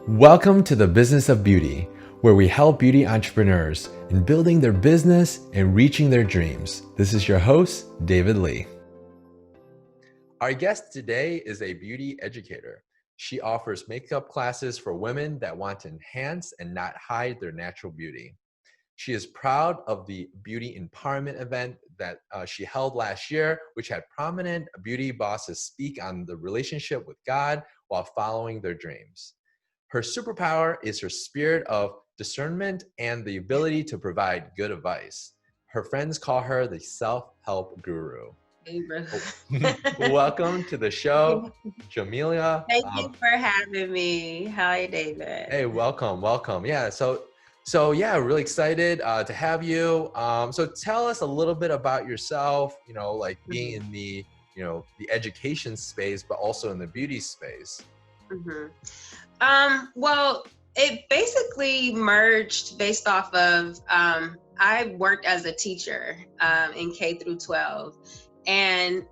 Welcome to the Business of Beauty, where we help beauty entrepreneurs in building their business and reaching their dreams. This is your host, David Lee. Our guest today is a beauty educator. She offers makeup classes for women that want to enhance and not hide their natural beauty. She is proud of the beauty empowerment event that she held last year, which had prominent beauty bosses speak on the relationship with God while following their dreams. Her superpower is her spirit of discernment and the ability to provide good advice. Her friends call her the self-help guru. Welcome to the show, Jameelah. Thank you for having me. Hi, David. Hey, welcome. Yeah, so yeah, really excited to have you. So tell us a little bit about yourself. Like being in the the education space, but also in the beauty space. Well, it basically merged based off of I worked as a teacher in K through 12. And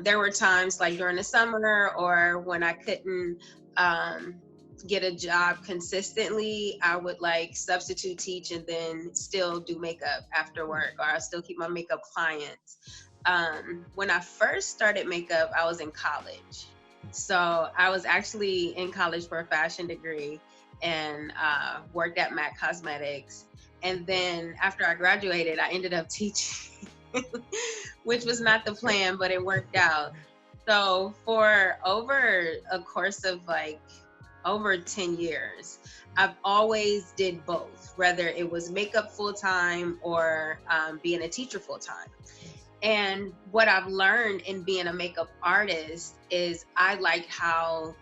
there were times like during the summer or when I couldn't get a job consistently, I would like substitute teach and then still do makeup after work, or I still keep my makeup clients. When I first started makeup, I was in college. So I was actually in college for a fashion degree and worked at MAC Cosmetics. And then after I graduated, I ended up teaching, which was not the plan, but it worked out. So for over a course of like over 10 years, I've always did both, whether it was makeup full-time or being a teacher full-time. And what I've learned in being a makeup artist is I like how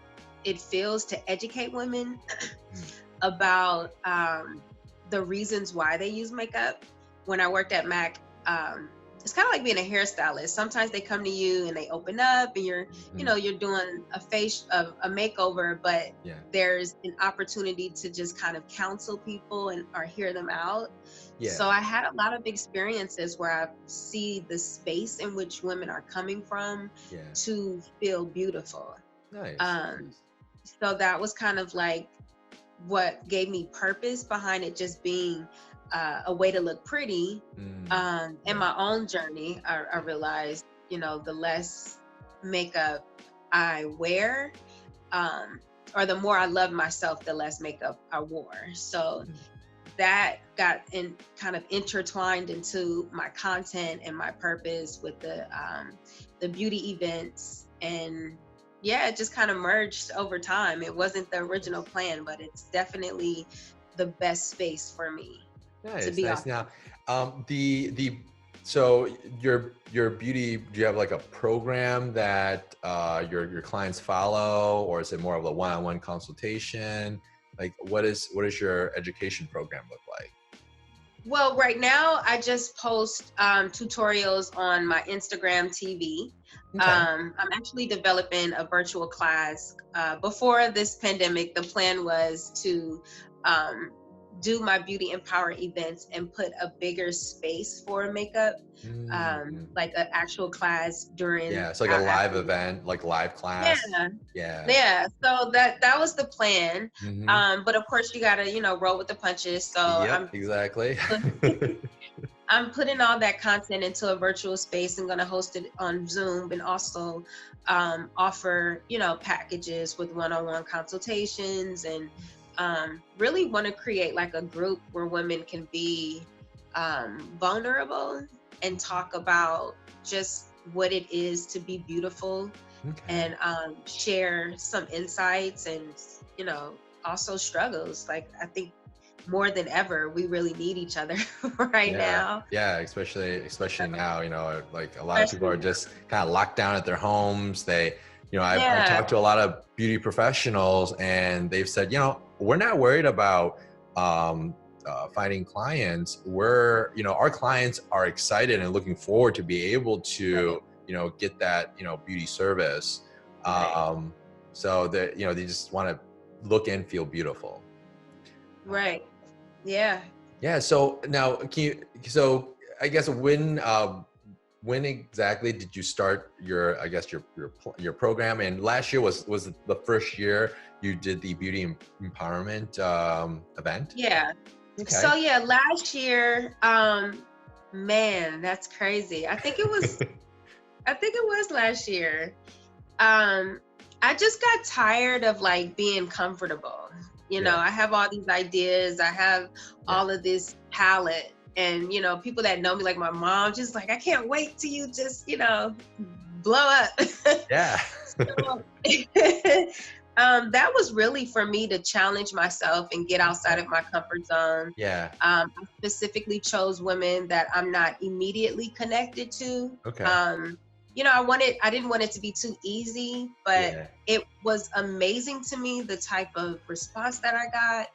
it feels to educate women about the reasons why they use makeup. When I worked at MAC, it's kind of like being a hairstylist. Sometimes they come to you and they open up and you're doing a makeover, but there's an opportunity to just kind of counsel people or hear them out. So I had a lot of experiences where I see the space in which women are coming from to feel beautiful. Nice. So that was kind of like what gave me purpose behind it just being a way to look pretty. In my own journey, I realized, the less makeup I wear, or the more I love myself, the less makeup I wore. So that got kind of intertwined into my content and my purpose with the beauty events. And it just kind of merged over time. It wasn't the original plan, but it's definitely the best space for me. Nice. Now, so your beauty, do you have like a program that your clients follow, or is it more of a one-on-one consultation? Like, what does your education program look like? Well, right now I just post tutorials on my Instagram TV. Okay. I'm actually developing a virtual class. Before this pandemic, the plan was to do my Beauty Empower events and put a bigger space for makeup, like an actual class during. Yeah, it's like a live event, like live class. Yeah. So that was the plan. But of course you gotta, roll with the punches. So exactly. I'm putting all that content into a virtual space and gonna host it on Zoom, and also offer, packages with one-on-one consultations, and really want to create like a group where women can be vulnerable and talk about just what it is to be beautiful, and share some insights and, also struggles. Like, I think more than ever, we really need each other now. Yeah, especially now, like a lot of people are just kind of locked down at their homes. I've talked to a lot of beauty professionals, and they've said, we're not worried about finding clients. Our clients are excited and looking forward to be able to, get that, beauty service. So that, they just want to look and feel beautiful. Right. Yeah. Yeah. So now so I guess when when exactly did you start your, I guess your program? And last year was the first year you did the beauty empowerment event? Yeah. Okay. So yeah, last year, man, that's crazy. I think it was last year. Um, I just got tired of like being comfortable. You know, Yeah. I have all these ideas, I have Yeah. all of this talent. And you know, people that know me, like my mom, just like, I can't wait till you just, you know, blow up. Yeah. So, that was really for me to challenge myself and get outside Okay. of my comfort zone. Yeah. I specifically chose women that I'm not immediately connected to. Okay. You know, I didn't want it to be too easy, but Yeah. it was amazing to me the type of response that I got,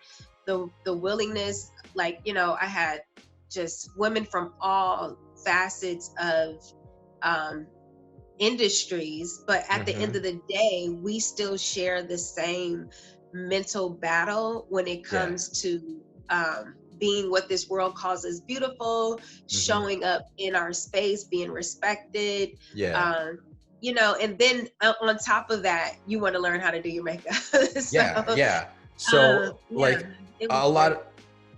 the willingness. Like, you know, I had just women from all facets of um, industries, but at the end Mm-hmm. of the day, we still share the same mental battle when it Yeah. comes to being what this world calls as beautiful, Mm-hmm. showing up in our space, being respected. Yeah. Um, you know, and then on top of that, you want to learn how to do your makeup. So, Yeah. Yeah. So yeah, like it was a great. lot,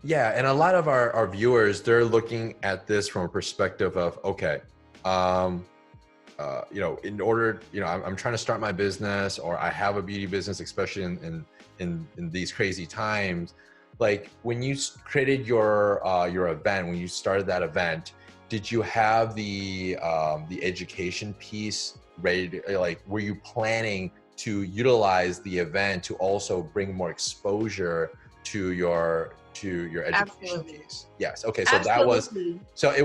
yeah, and a lot of our viewers, they're looking at this from a perspective of, okay, um, you know, in order, you know, I'm trying to start my business, or I have a beauty business, especially in these crazy times. Like when you created your event, when you started that event, did you have the education piece ready to, like, were you planning to utilize the event to also bring more exposure to your education Absolutely. piece? Yes. Okay. So that was, Absolutely. so Um,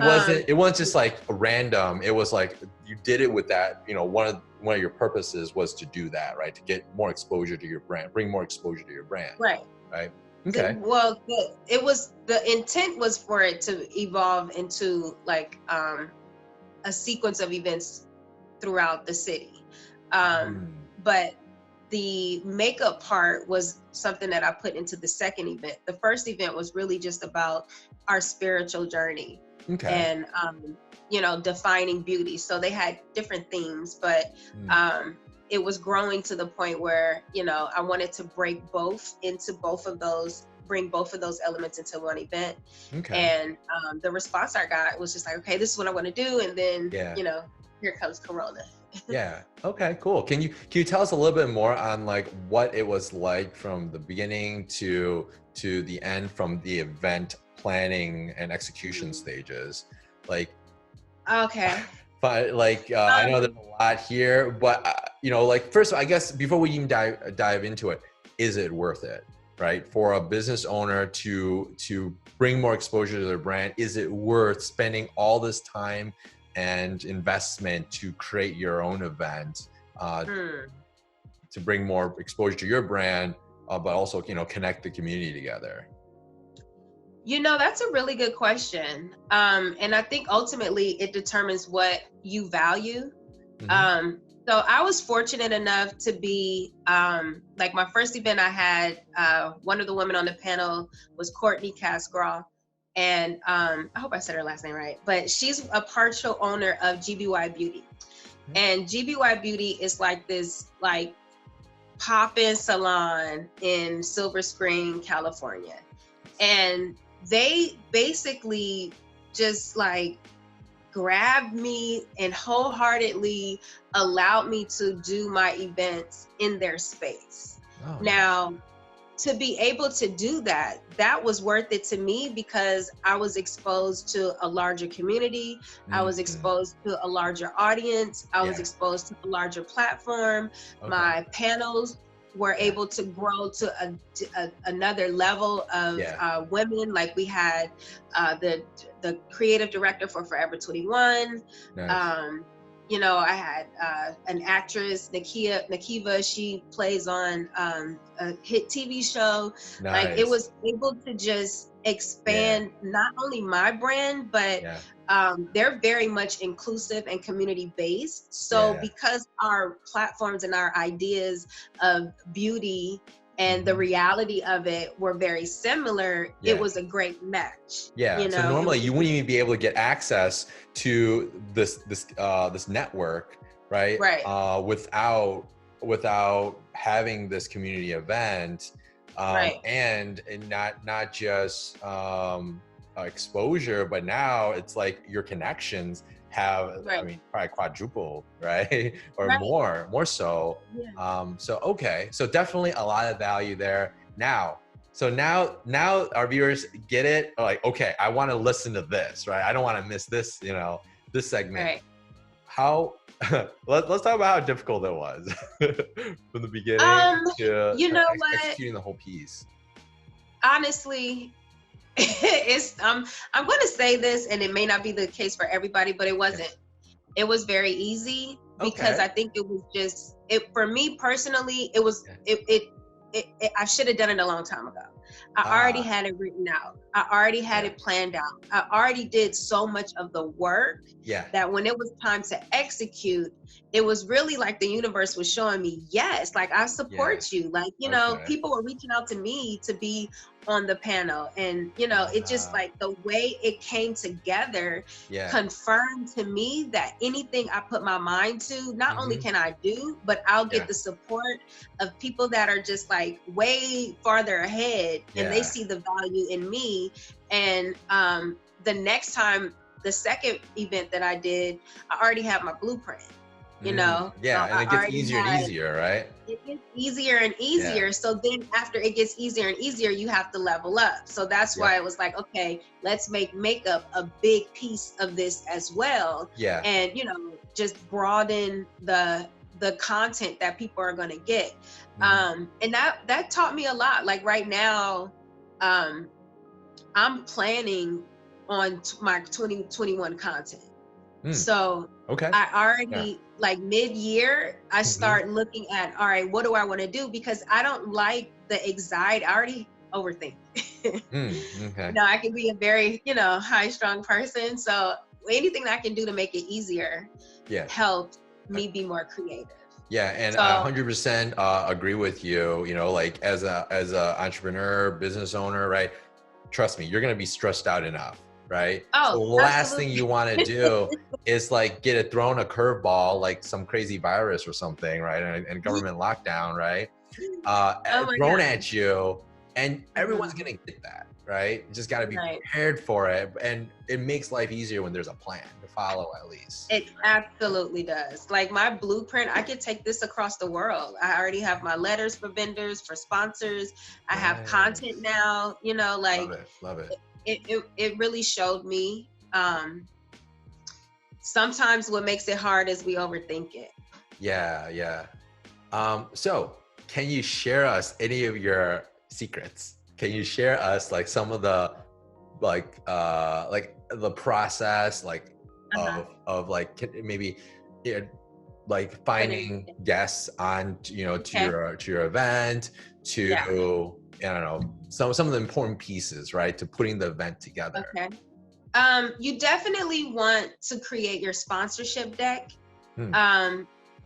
it wasn't just like random. It was like you did it with that, you know, one of your purposes was to do that, right? To get more exposure to your brand, bring more exposure to your brand, right. right? Okay. Well, the intent was for it to evolve into like a sequence of events throughout the city. Mm, But the makeup part was something that I put into the second event. The first event was really just about our spiritual journey okay. and you know, defining beauty. So they had different themes, but Mm, um, it was growing to the point where, you know, I wanted to break both into both of those, bring both of those elements into one event. okay. And the response I got was just like, okay, this is what I want to do. And then, Yeah. you know, here comes Corona. Yeah. Okay, cool. Can you tell us a little bit more on like what it was like from the beginning to the end, from the event planning and execution stages? Like, Okay. but like I know there's Um, a lot here, but you know, like first, I guess before we even dive into it, is it worth it, right? For a business owner to bring more exposure to their brand, is it worth spending all this time and investment to create your own event, uh, hmm. to bring more exposure to your brand, but also, you know, connect the community together? You know, that's a really good question. And I think ultimately it determines what you value. Hmm. Um, so I was fortunate enough to be like my first event I had, one of the women on the panel was Courtney Casgraw. And I hope I said her last name right, but she's a partial owner of GBY Beauty. And GBY Beauty is like this like pop-in salon in Silver Spring, California. And they basically just like grabbed me and wholeheartedly allowed me to do my events in their space. Oh, nice. Now, to be able to do that, that was worth it to me because I was exposed to a larger community. I was Mhm. exposed to a larger audience. I was Yeah. exposed to a larger platform. Okay. My panels were Yeah. able to grow to another level of Yeah. women. Like we had the creative director for Forever 21. Nice. Um, you know, I had an actress, Nakiva. She plays on a hit TV show. Like it Nice. was able to just Yeah. expand not only my brand, but Yeah. they're very much inclusive and community based. So Yeah. because our platforms and our ideas of beauty and the reality of it were very similar, it was a great match. Yeah. You So know, normally you wouldn't even be able to get access to this network, right? right, Without having this community event, right, and not just exposure, but now it's like your connections have, I right, mean, probably quadrupled, right? Or right. more so. Yeah. So okay, so definitely a lot of value there. Now our viewers get it. Like, okay, I want to listen to this, right? I don't want to miss this, this segment. Right. How let's talk about how difficult it was from the beginning Um, to you know what? executing the whole piece. Honestly, I'm going to say this, and it may not be the case for everybody, but it wasn't. It was very easy because Okay. I think it was just it for me personally. It was it I should have done it a long time ago. I already had it written out. I already had it planned out. I already did so much of the work that when it was time to execute, it was really like the universe was showing me, yes, like I support you. Like, people were reaching out to me to be on the panel. And, it just like the way it came together confirmed to me that anything I put my mind to, not only can I do, but I'll get the support of people that are just like way farther ahead and they see the value in me. And the next time, the second event that I did, I already had my blueprint. And it gets easier and easier, right? It gets easier and easier. So then after it gets easier and easier, you have to level up. So that's why it was like, okay, let's make makeup a big piece of this as well. And, just broaden the content that people are going to get. And that taught me a lot. Like right now, I'm planning on my 2021 content. So I already like mid-year, I start looking at, all right, what do I want to do? Because I don't like the anxiety. I already overthink. I can be a very, high strung person. So anything I can do to make it easier helps me be more creative. Yeah, and I 100% agree with you. Like as a entrepreneur, business owner, right? Trust me, you're gonna be stressed out enough, right? Oh, so the last thing you want to do is like get it thrown a curveball, like some crazy virus or something, right? And government lockdown, right? Thrown at you, and everyone's gonna get that, right? You just got to be prepared for it, and it makes life easier when there's a plan to follow, at least. It absolutely does. Like my blueprint, I could take this across the world. I already have my letters for vendors, for sponsors. I have content now, like love it. It really showed me. Sometimes what makes it hard is we overthink it. So can you share us any of your secrets? Can you share us like some of the like the process of like maybe like finding guests on to your event, to I don't know, some of the important pieces, right, to putting the event together? You definitely want to create your sponsorship deck.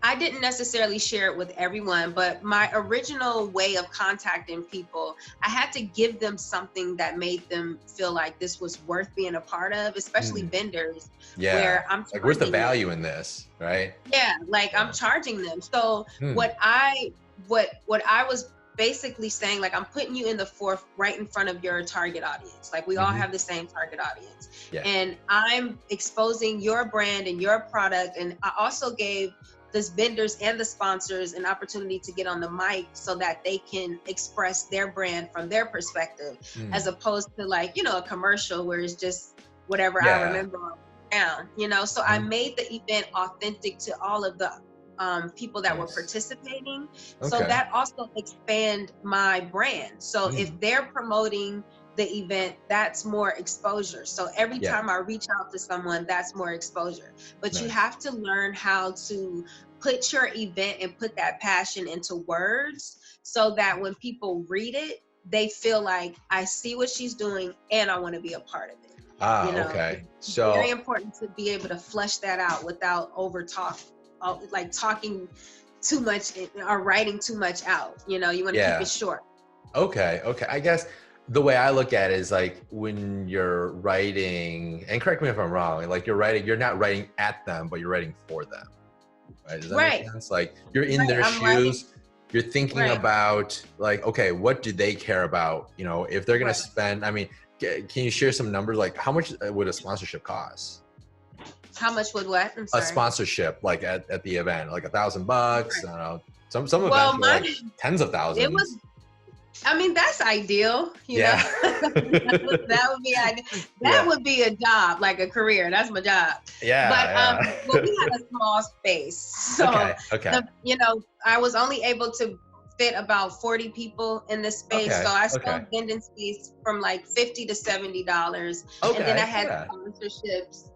I didn't necessarily share it with everyone, but my original way of contacting people, I had to give them something that made them feel like this was worth being a part of, especially vendors. Where I'm like, where's the value in this, right? I'm charging them. So what I was basically saying, like, I'm putting you in the forth right in front of your target audience. Like we all have the same target audience. And I'm exposing your brand and your product. And I also gave the vendors and the sponsors an opportunity to get on the mic so that they can express their brand from their perspective, as opposed to like, a commercial where it's just whatever I remember down, So I made the event authentic to all of the people that were participating. So that also expand my brand. So if they're promoting the event, that's more exposure. So every time I reach out to someone, that's more exposure. But you have to learn how to put your event and put that passion into words so that when people read it, they feel like, I see what she's doing and I want to be a part of it. So very important to be able to flesh that out without over talk, like talking too much or writing too much out. You know, you want to keep Yeah. it short. Okay. I guess the way I look at it is like when you're writing, and correct me if I'm wrong, like you're not writing at them, but you're writing for them. Right? Does that make Right. sense? Like you're in Right. their I'm writing. shoes. You're thinking Right. about like, okay, what do they care about? You know, if they're going to Right. spend, I mean, can you share some numbers? Like how much would a sponsorship cost? How much would what? I'm A sorry. sponsorship, like at the event, like $1,000. I don't know. Some Well, events are like tens of it was, thousands. I mean, that's ideal, you know. Yeah. That would be ideal. That Yeah. would be a job, like a career. That's my job. But Yeah. well, we had a small space, so Okay. you know, I was only able to fit about 40 people in this space. So I Okay. sold vending space from like $50 to $70, and then I Okay. had Yeah. sponsorships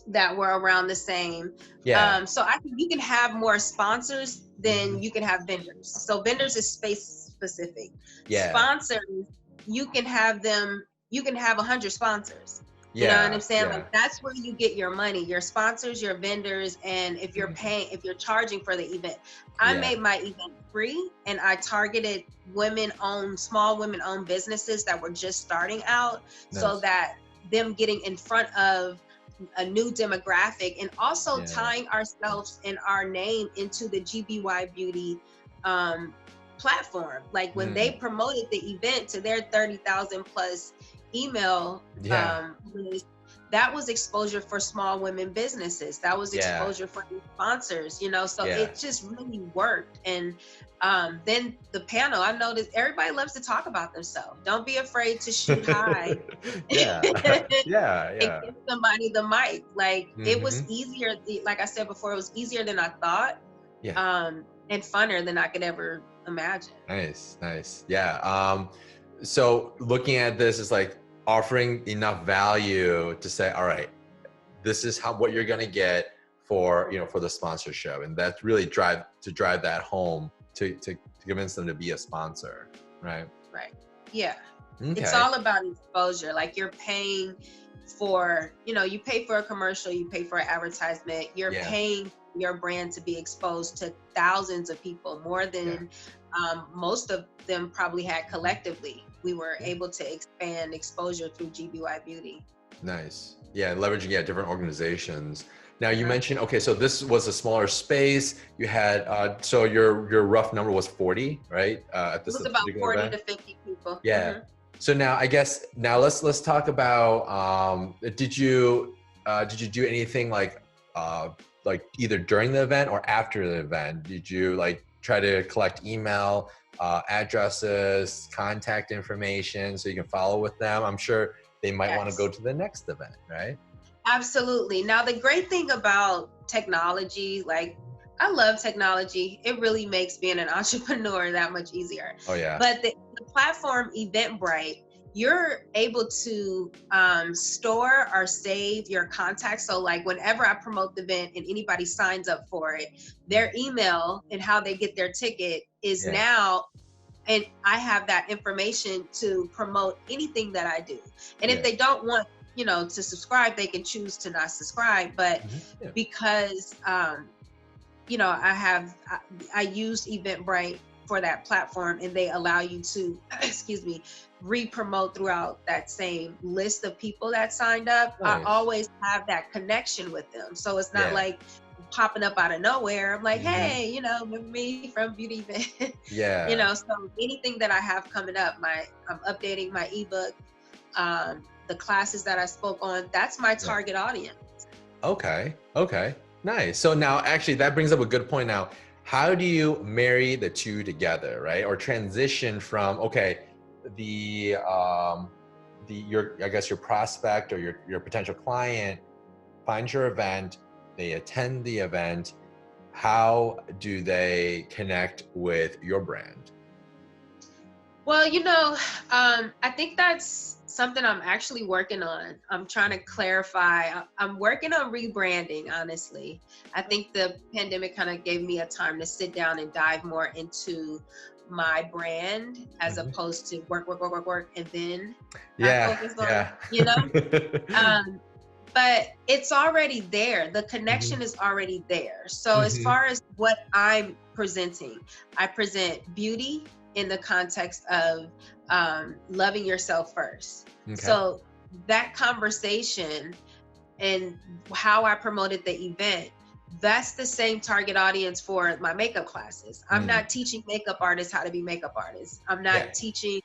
that were around the same. Yeah. So you can have more sponsors than you can have vendors. So vendors is space specific. Yeah. Sponsors, you can have 100 sponsors. You know what I'm saying? Yeah. Like that's where you get your money, your sponsors, your vendors, and if you're if you're charging for the event. I made my event free, and I targeted small women-owned businesses that were just starting out, so that them getting in front of a new demographic, and also tying ourselves and our name into the GBY Beauty platform. Like when they promoted the event to their 30,000 plus email list, that was exposure for small women businesses. That was exposure for new sponsors, you know, so it just really worked. And then the panel, I noticed everybody loves to talk about themselves. Don't be afraid to shoot high. And give somebody the mic. Like it was easier, like I said before, it was easier than I thought. And funner than I could ever imagine. Nice. Yeah. So looking at this is like offering enough value to say, all right, this is what you're going to get for the sponsorship. And that's really drive that home to convince them to be a sponsor. Right. Yeah. Okay. It's all about exposure. Like you're paying for, you pay for a commercial, you pay for an advertisement, you're paying your brand to be exposed to thousands of people, more than most of them probably had collectively. We were able to expand exposure through GBY Beauty. Nice. Yeah, leveraging different organizations. Now you mentioned, okay, so this was a smaller space. You had so your rough number was 40, right? It was about 40 event? To 50 people. Yeah. So now I guess let's talk about did you do anything like either during the event or after the event? Did you like try to collect email addresses, contact information so you can follow with them? I'm sure they might want to go to the next event, right? Absolutely. Now the great thing about technology, like I love technology. It really makes being an entrepreneur that much easier. Oh yeah. But the platform Eventbrite, you're able to store or save your contacts. So like whenever I promote the event and anybody signs up for it, their email and how they get their ticket is now, and I have that information to promote anything that I do. And if they don't want, to subscribe, they can choose to not subscribe. But because, I used Eventbrite for that platform, and they allow you to, re-promote throughout that same list of people that signed up. Nice. I always have that connection with them. So it's not like popping up out of nowhere. I'm like, hey, remember me from Beauty Event? So anything that I have coming up, I'm updating my ebook, the classes that I spoke on, that's my target audience. Okay. Nice. So now actually that brings up a good point now. How do you marry the two together, right? Or transition from, your prospect or your potential client finds your event, they attend the event. How do they connect with your brand? Well, I think that's something I'm actually working on. I'm trying to clarify. I'm working on rebranding, honestly. I think the pandemic kind of gave me a time to sit down and dive more into my brand as opposed to work, and then focus on, but it's already there. The connection is already there. So as far as what I'm presenting, I present beauty in the context of loving yourself first. Okay. So that conversation and how I promoted the event, that's the same target audience for my makeup classes. I'm not teaching makeup artists how to be makeup artists. I'm not teaching,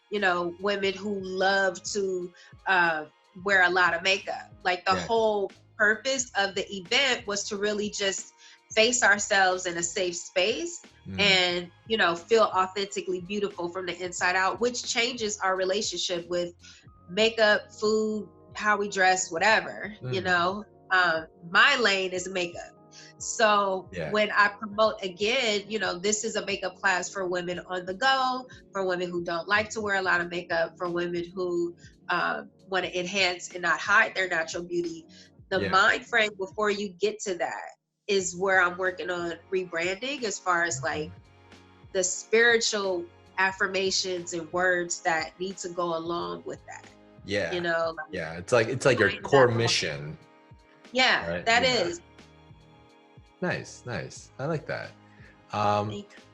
you know, women who love to wear a lot of makeup. Like the whole purpose of the event was to really just face ourselves in a safe space and, you know, feel authentically beautiful from the inside out, which changes our relationship with makeup, food, how we dress, whatever, you know. My lane is makeup. So when I promote, again, you know, this is a makeup class for women on the go, for women who don't like to wear a lot of makeup, for women who want to enhance and not hide their natural beauty. The mind frame before you get to that is where I'm working on rebranding, as far as like the spiritual affirmations and words that need to go along with that. Yeah. You know? It's like your core mission. Yeah, right? That is. Nice. I like that.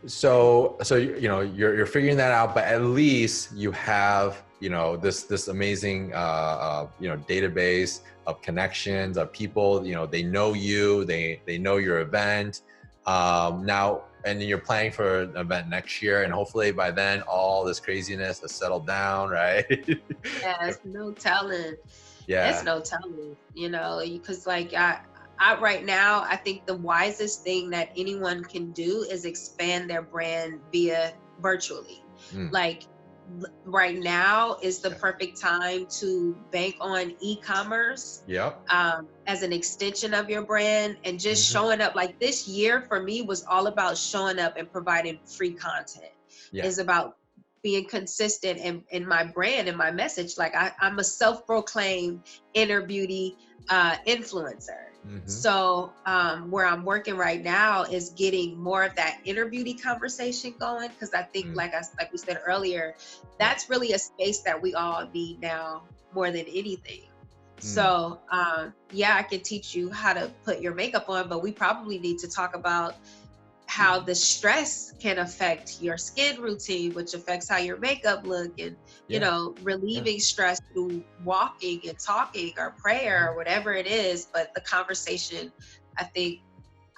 So you know, you're figuring that out, but at least you have, you know, this amazing you know, database of connections of people. You know, they know you, they know your event now, and you're planning for an event next year, and hopefully by then all this craziness has settled down, right? There's no telling. There's no telling, you know, because like I right now, I think the wisest thing that anyone can do is expand their brand via virtually. Like right now is the perfect time to bank on e-commerce as an extension of your brand, and just showing up. Like this year for me was all about showing up and providing free content. It's about being consistent in my brand and my message. Like I'm a self-proclaimed inner beauty influencer. So where I'm working right now is getting more of that inner beauty conversation going, because I think like we said earlier, that's really a space that we all need now more than anything. So I can teach you how to put your makeup on, but we probably need to talk about how the stress can affect your skin routine, which affects how your makeup look, and you know, relieving stress through walking and talking or prayer or whatever it is. But the conversation, I think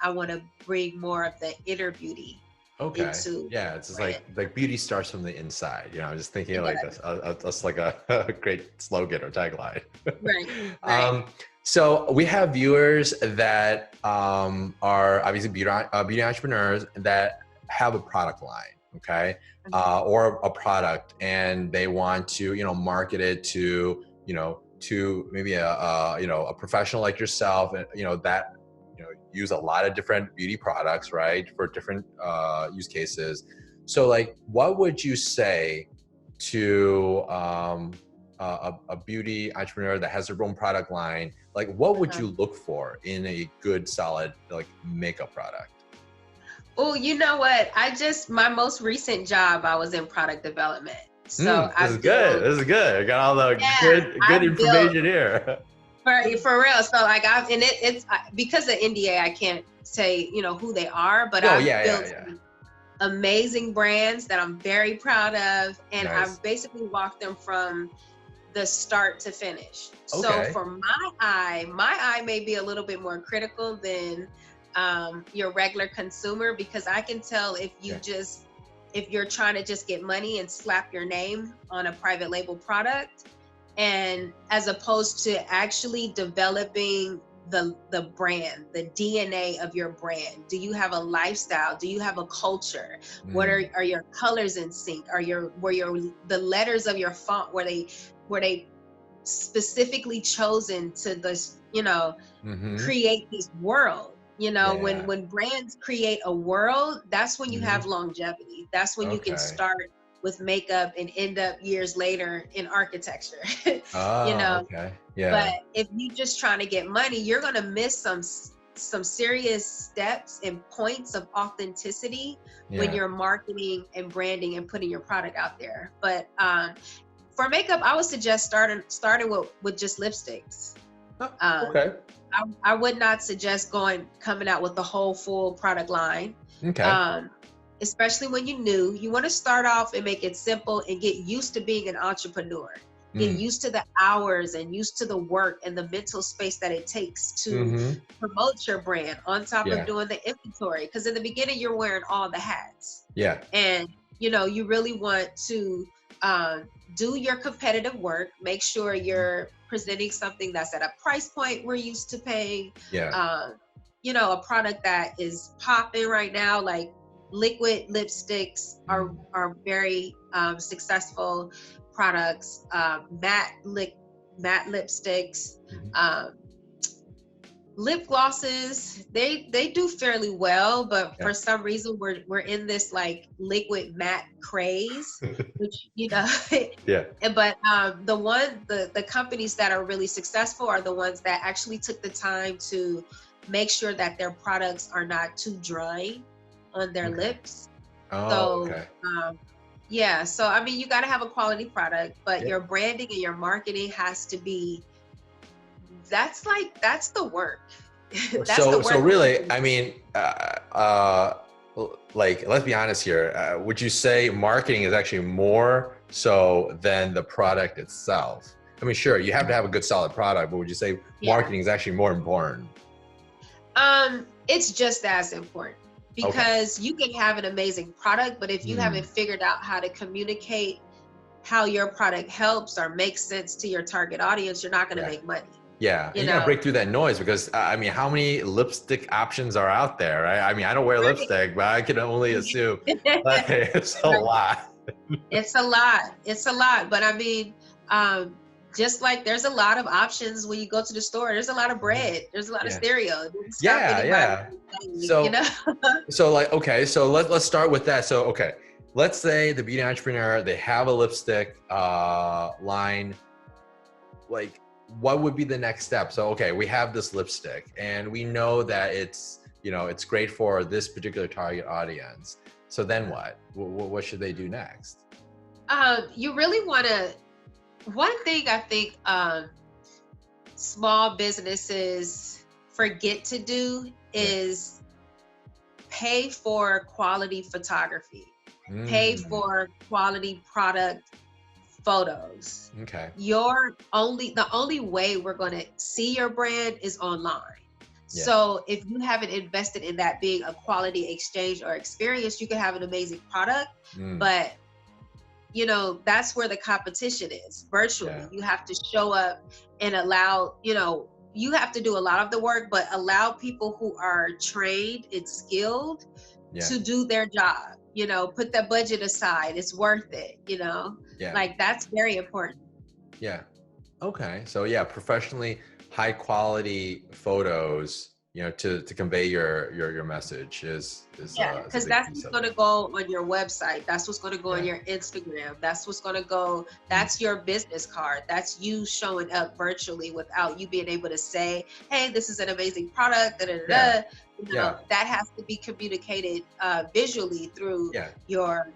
I want to bring more of the inner beauty into. It's just like beauty starts from the inside. You know, I'm just thinking like that's like a great slogan or tagline. Right. So we have viewers that are obviously beauty entrepreneurs that have a product line, okay, or a product, and they want to, you know, market it to, you know, to maybe a you know, a professional like yourself, and you know, that, you know, use a lot of different beauty products, right, for different use cases. So like, what would you say to a beauty entrepreneur that has their own product line? Like, what would you look for in a good, solid, like, makeup product? Oh, you know what? My most recent job, I was in product development. So this is good. I got all the good information here. For real. So like it's because of NDA, I can't say, you know, who they are, but I've built amazing brands that I'm very proud of, and I've basically walked them from the start to finish. So for my eye may be a little bit more critical than your regular consumer, because I can tell if you're trying to just get money and slap your name on a private label product, and as opposed to actually developing the brand, the DNA of your brand. Do you have a lifestyle? Do you have a culture? What are your colors in sync? The letters of your font, were they specifically chosen to this, you know, create this world? You know, when brands create a world, that's when you have longevity. That's when you can start with makeup and end up years later in architecture. You know, but if you just trying to get money, you're gonna miss some serious steps and points of authenticity when you're marketing and branding and putting your product out there. But for makeup, I would suggest starting with just lipsticks. Oh, Um, okay. I would not suggest coming out with the whole full product line. Okay. Um, Especially when you're new, you want to start off and make it simple and get used to being an entrepreneur. Get Mm. used to the hours and used to the work and the mental space that it takes to Mm-hmm. promote your brand on top of Yeah. doing the inventory. Because in the beginning, you're wearing all the hats. Yeah. And, you really want to do your competitive work, make sure you're presenting something that's at a price point we're used to paying. Yeah. A product that is popping right now, like liquid lipsticks are very successful products. Matte lipsticks, Mhm. lip glosses, they do fairly well, but Yeah. for some reason we're in this like liquid matte craze, which Yeah. but the companies that are really successful are the ones that actually took the time to make sure that their products are not too dry on their Okay. lips. Oh, So okay. yeah, so I mean, you got to have a quality product, but Yeah. your branding and your marketing has to be, that's the work. That's the So work. really, I mean, like, let's be honest here. Would you say marketing is actually more so than the product itself? I mean, sure, you have to have a good, solid product, but would you say Yeah. marketing is actually more important? It's just as important, because you can have an amazing product, but if you haven't figured out how to communicate how your product helps or makes sense to your target audience, you're not going to make money. Yeah, and you gotta break through that noise, because I mean, how many lipstick options are out there, right? I mean, I don't wear Right. lipstick, but I can only assume like, it's a lot. It's a lot. It's a lot. But I mean, just like there's a lot of options when you go to the store. There's a lot of bread. There's a lot of Yeah. stereo. It didn't stop Yeah, anybody yeah. from So, saying, so like, okay, so let's start with that. So, okay, let's say the beauty entrepreneur, they have a lipstick line. Like, what would be the next step? So, okay, we have this lipstick and we know that it's great for this particular target audience. So then what? What should they do next? You really want to, one thing I think small businesses forget to do is pay for quality photography, pay for quality product photos. Okay. The only way we're going to see your brand is online. Yeah. So if you haven't invested in that being a quality exchange or experience, you can have an amazing product, but that's where the competition is virtually. Yeah. You have to show up and allow, you have to do a lot of the work, but allow people who are trained and skilled to do their job. Put that budget aside. It's worth it, like that's very important. Yeah. Okay. So yeah, professionally high quality photos, to convey your message is because that's what's going to go on your website. That's what's going to go on your Instagram. That's what's going to go. That's your business card. That's you showing up virtually without you being able to say, "Hey, this is an amazing product." That has to be communicated visually through your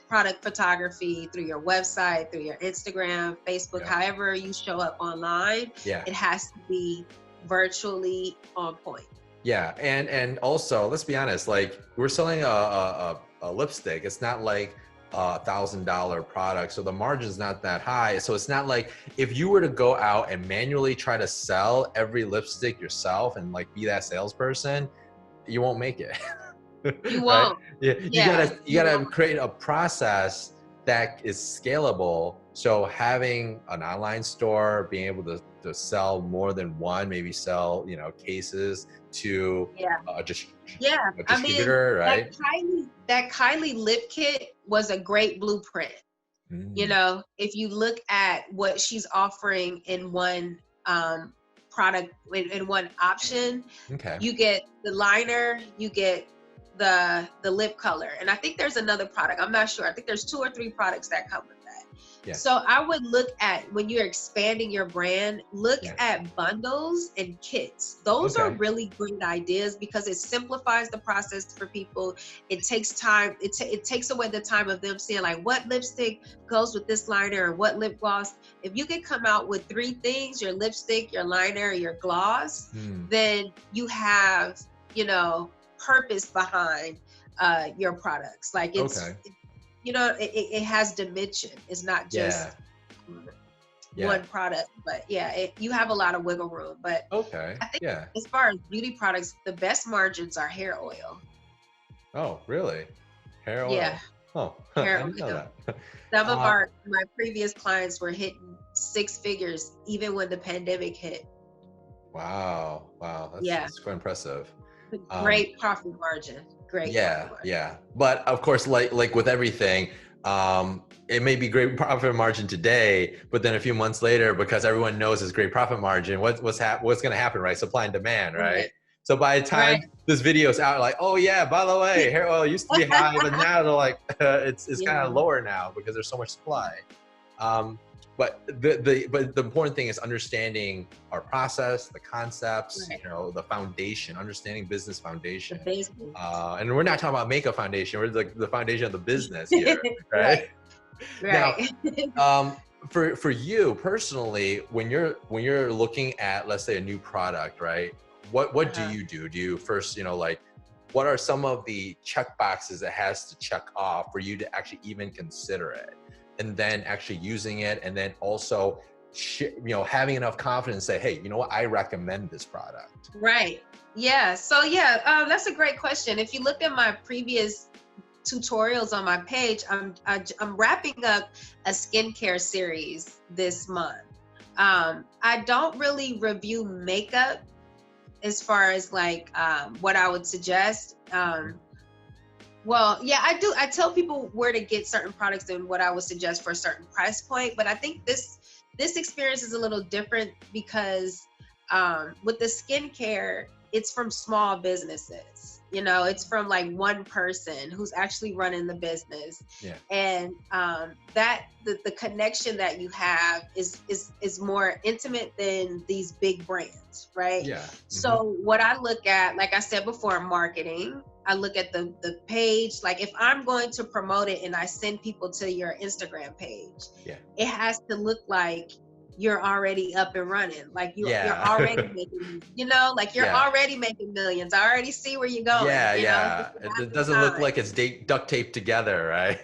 product photography, through your website, through your Instagram, Facebook, however you show up online. It has to be virtually on point. Yeah, and also, let's be honest, like, we're selling a lipstick. It's not like $1,000 product, so the margin's not that high. So it's not like if you were to go out and manually try to sell every lipstick yourself and like be that salesperson, you won't make it. You right? won't. You gotta create a process that is scalable. So having an online store, being able to sell more than one, maybe sell cases to a distributor, right? That Kylie lip kit was a great blueprint. If you look at what she's offering in one product, in one option, you get the liner, you get the lip color, and I think there's another product. I'm not sure. I think there's 2 or 3 products that come with that. Yeah. So I would look at, when you're expanding your brand, look Yeah. at bundles and kits. Those are Okay. really great ideas because it simplifies the process for people. It takes time. It takes away the time of them seeing like what lipstick goes with this liner or what lip gloss. If you can come out with 3 things, your lipstick, your liner, your gloss, then you have, purpose behind your products. Like Okay. it has dimension. It's not Yeah. just Yeah. one product, but yeah, you have a lot of wiggle room. But Okay. I think Yeah. as far as beauty products, the best margins are hair oil. Oh, really? Hair oil. Yeah, Oh, I hair didn't know oil. that. Some of Uh, my previous clients were hitting 6 figures even when the pandemic hit. wow. Wow. Yeah, That's quite impressive. Um, great profit margin. Great profit yeah, margin. yeah. But of course, like with everything, it may be great profit margin today, but then a few months later, because everyone knows it's great profit margin, what's going to happen, right? Supply and demand, right? Right, So by the time right. this video's out, like, oh yeah, by the way, hair oil used to be high, but now they're like, it's kind of Yeah, lower now because there's so much supply. Um, but the important thing is understanding our process, the concepts, right. the foundation, understanding business The foundation. business. And we're not talking about makeup foundation. We're like the foundation of the business here, right? Right, Now, right. for you personally, when you're looking at, let's say, a new product, right? What do Uh-huh. you do? Do you first, like, what are some of the check boxes it has to check off for you to actually even consider it, and then actually using it, and then also, having enough confidence to say, hey, you know what, I recommend this product. Right. Yeah. So yeah, that's a great question. If you look at my previous tutorials on my page, I'm wrapping up a skincare series this month. I don't really review makeup as far as like what I would suggest. Well, yeah, I do. I tell people where to get certain products and what I would suggest for a certain price point. But I think this experience is a little different because with the skincare, it's from small businesses. It's from like one person who's actually running the business, Yeah. and that the connection that you have is more intimate than these big brands, right? Yeah. So what I look at, like I said before, marketing. I look at the page. Like if I'm going to promote it and I send people to your Instagram page, Yeah. it has to look like you're already up and running. Like you're Yeah. already making, like you're Yeah. already making millions. I already see where you're going. Yeah, It's yeah. a It matter doesn't of look time. like it's duct taped together, right?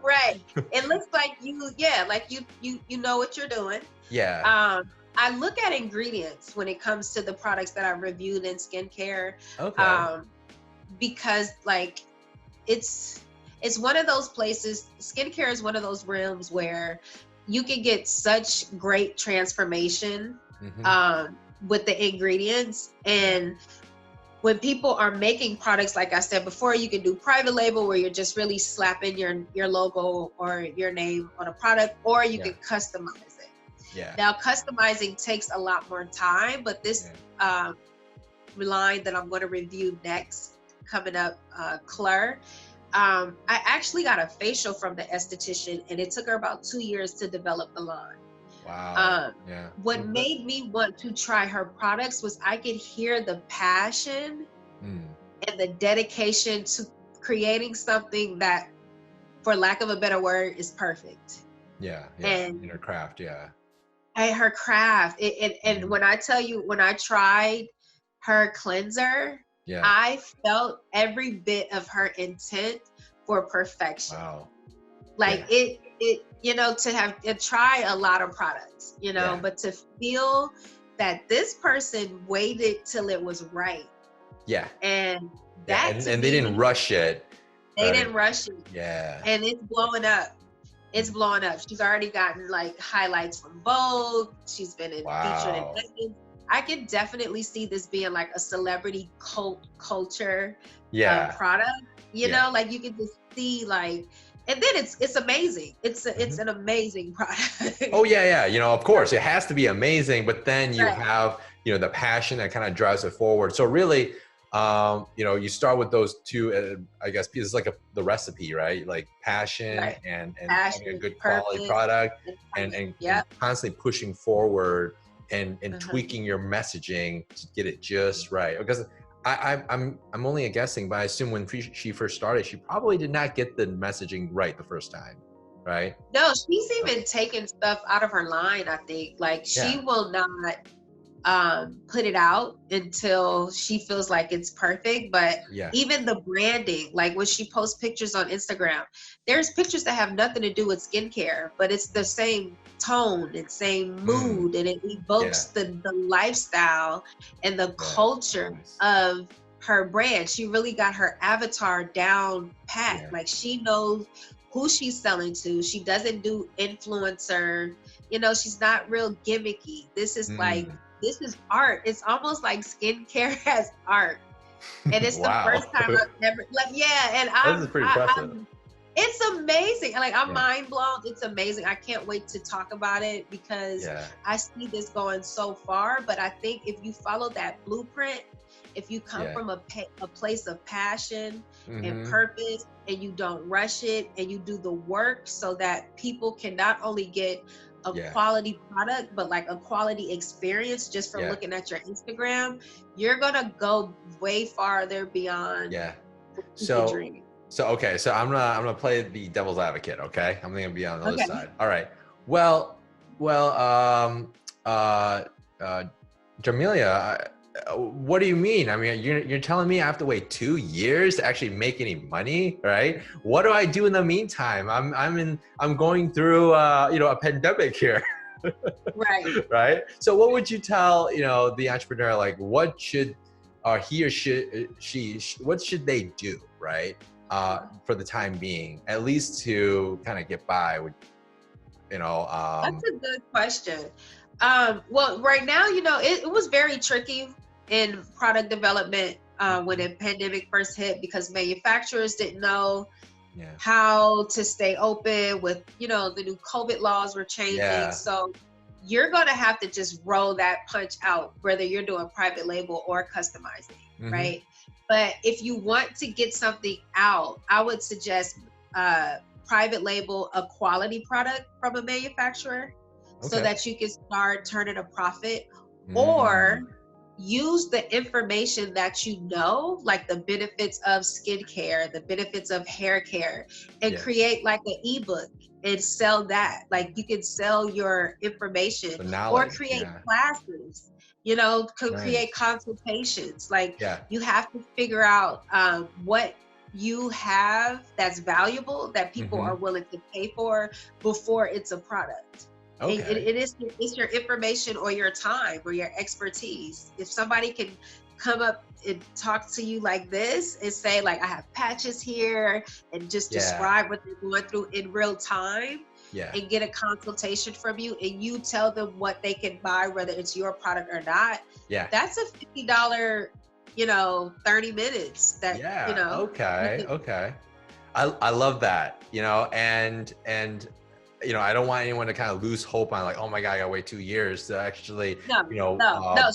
Right. It looks like you know what you're doing. Yeah. I look at ingredients when it comes to the products that I reviewed in skincare. Okay. Because like it's one of those places. Skincare is one of those realms where you can get such great transformation with the ingredients. And when people are making products, like I said before, you can do private label where you're just really slapping your logo or your name on a product, or you can customize it. Yeah. Now customizing takes a lot more time, but this line that I'm going to review next, coming up, Claire, I actually got a facial from the esthetician, and it took her about 2 years to develop the line. Wow. What made me want to try her products was I could hear the passion and the dedication to creating something that, for lack of a better word, is perfect. Yeah. And in her craft. Yeah. Her craft. And when I tell you, when I tried her cleanser, I felt every bit of her intent for perfection. Wow. Like it to have to try a lot of products, but to feel that this person waited till it was right. Yeah. And that and they didn't rush it. They didn't rush it. Yeah. And it's blowing up. It's blowing up. She's already gotten like highlights from Vogue. She's been featured in magazines. I could definitely see this being like a celebrity culture product. Like you could just see like, and then it's amazing. It's an amazing product. Oh yeah. Of course it has to be amazing, but then you have, the passion that kind of drives it forward. So really, You start with those two, I guess, pieces like the recipe, right? Like passion Right. and having a Passion, good quality purpose, product and and, timing. and, and Yep. constantly pushing forward and Uh-huh. tweaking your messaging to get it just right. Because I'm only a guessing, but I assume when she first started, she probably did not get the messaging right the first time, right? No, she's even taken stuff out of her line, I think. Like she Yeah, will not put it out until she feels like it's perfect. But yeah. even the branding, like when she posts pictures on Instagram, there's pictures that have nothing to do with skincare, but it's the same tone and same Mm, mood, and it yeah, evokes the lifestyle and the yeah. culture Nice. of her brand. She really got her avatar down pat. Yeah. Like she knows who she's selling to. She doesn't do influencer, she's not real gimmicky. This is like, Mm. this is art. It's almost like skincare as art. And it's the first Wow. time I've ever, like, yeah, and This is pretty impressive. it's amazing. Like, I'm Yeah. mind blown. It's amazing. I can't wait to talk about it because Yeah. I see this going so far. But I think if you follow that blueprint, if you come Yeah. from a place of passion and Mm-hmm. purpose, and you don't rush it, and you do the work so that people can not only get a Yeah. quality product, but like a quality experience just from Yeah. looking at your Instagram, you're gonna go way farther beyond Yeah. you could So dream. okay. So I'm gonna play the devil's advocate. Okay. I'm gonna be on the other Okay. side. All right. Well. Uh. Uh. Jameelah, what do you mean? I mean, you're telling me I have to wait 2 years to actually make any money, right? What do I do in the meantime? I'm going through a pandemic here. Right. Right? So what would you tell, the entrepreneur, like what should he or she what should they do, right? For the time being, at least to kind of get by with, That's a good question. Well, right now, it was very tricky in product development when the pandemic first hit, because manufacturers didn't know yeah. how to stay open with, the new COVID laws were changing. Yeah. So you're going to have to just roll that punch out, whether you're doing private label or customizing, Mm-hmm. right? But if you want to get something out, I would suggest private label a quality product from a manufacturer so Okay. that you can start turning a profit, Mm. or use the information that you know, like the benefits of skincare, the benefits of hair care, and Yeah. create like an ebook and sell that. Like you can sell your information The or knowledge. create Yeah. classes, could create Nice. consultations. Like Yeah. you have to figure out what you have that's valuable that people Mm-hmm. are willing to pay for before it's a product. Okay. It's your information or your time or your expertise. If somebody can come up and talk to you like this and say, like, I have patches here, and just Yeah. describe what they're going through in real time, Yeah. and get a consultation from you, and you tell them what they can buy, whether it's your product or not, Yeah. that's a $50, 30 minutes that, Yeah. Okay. Okay. I love that, and I don't want anyone to kind of lose hope on, like, oh my God, I gotta wait 2 years to actually, no,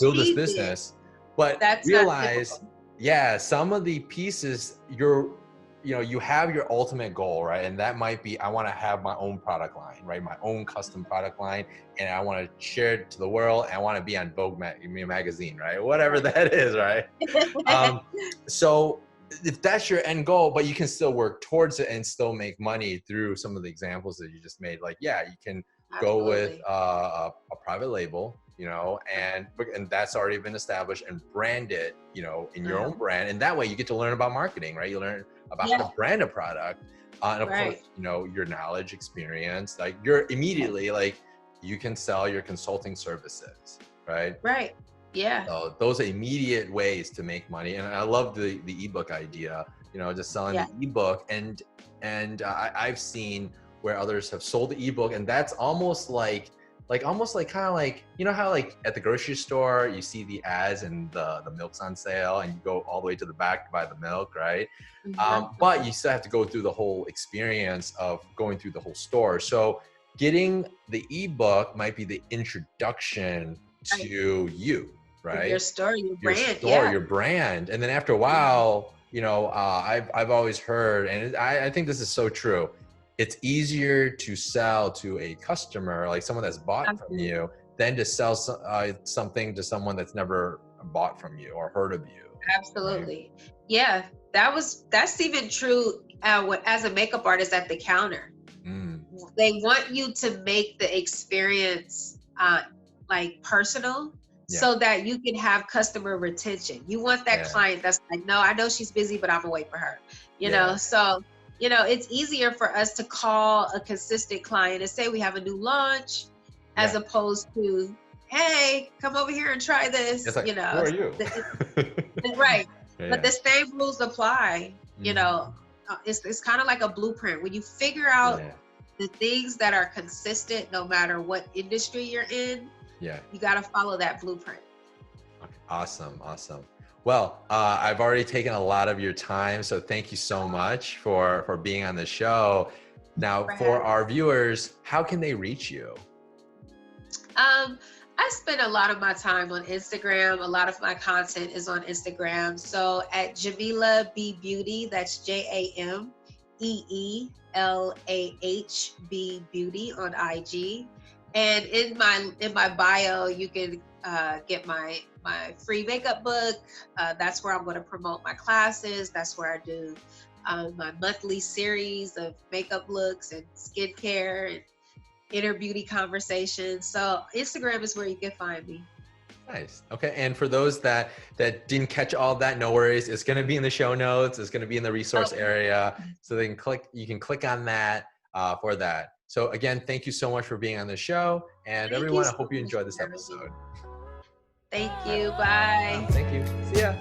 build this she did. business. But That's not realize, typical. yeah, some of the pieces you have your ultimate goal, right? And that might be, I want to have my own product line, right? My own custom product line, and I want to share it to the world. And I want to be on Vogue magazine, right? Whatever that is, right? So if that's your end goal, but you can still work towards it and still make money through some of the examples that you just made. Like, yeah, you can go with Absolutely. a private label, and that's already been established, and brand it, in your own brand. And that way you get to learn about marketing, right? You learn about how to brand a product. And of course, your knowledge, experience, like you're immediately like, you can sell your consulting services, right? Right. Yeah. So those are immediate ways to make money. And I love the ebook idea, just selling the ebook. And I've seen where others have sold the ebook, and that's almost like kind of like, how like at the grocery store, you see the ads and the milk's on sale and you go all the way to the back to buy the milk, right? But you still have to go through the whole experience of going through the whole store. So getting the ebook might be the introduction to you, right? Your story, your Your brand, store, yeah. your brand. And then after a while, you know, I've always heard, and I think this is so true. It's easier to sell to a customer, like someone that's bought from Absolutely. you, than to sell something to someone that's never bought from you or heard of you. Right? Absolutely. Yeah, that's even true as a makeup artist at the counter. Mm, They want you to make the experience like personal yeah, so that you can have customer retention. You want that yeah, client that's like, no, I know she's busy, but I'm gonna wait for her. You yeah, know, so it's easier for us to call a consistent client and say we have a new launch as yeah. opposed to, hey, come over here and try It's this, like, who are you? right. But Yeah. the same rules apply, Mhm. it's kind of like a blueprint. When you figure out Yeah. the things that are consistent no matter what industry you're in, Yeah. you got to follow that blueprint. Okay. Awesome. Awesome. Well, I've already taken a lot of your time, so thank you so much for being on the show. Now, For for having our viewers, how can they reach you? um I spend a lot of my time on Instagram. A lot of my content is on Instagram. So at Jameelah B Beauty, that's JameeLahB Beauty on IG. And in my bio, you can get my free makeup book. That's where I'm going to promote my classes. That's where I do my monthly series of makeup looks and skincare and inner beauty conversations. So Instagram is where you can find me. Nice. Okay. And for those that didn't catch all of that, no worries. It's going to be in the show notes. It's going to be in the resource Okay. area, so they can click. You can click on that for that. So again, thank you so much for being on the show, and Thank you everyone, I so hope you much enjoyed this for having me. episode. Thank All right. you. Bye. Thank you. See ya.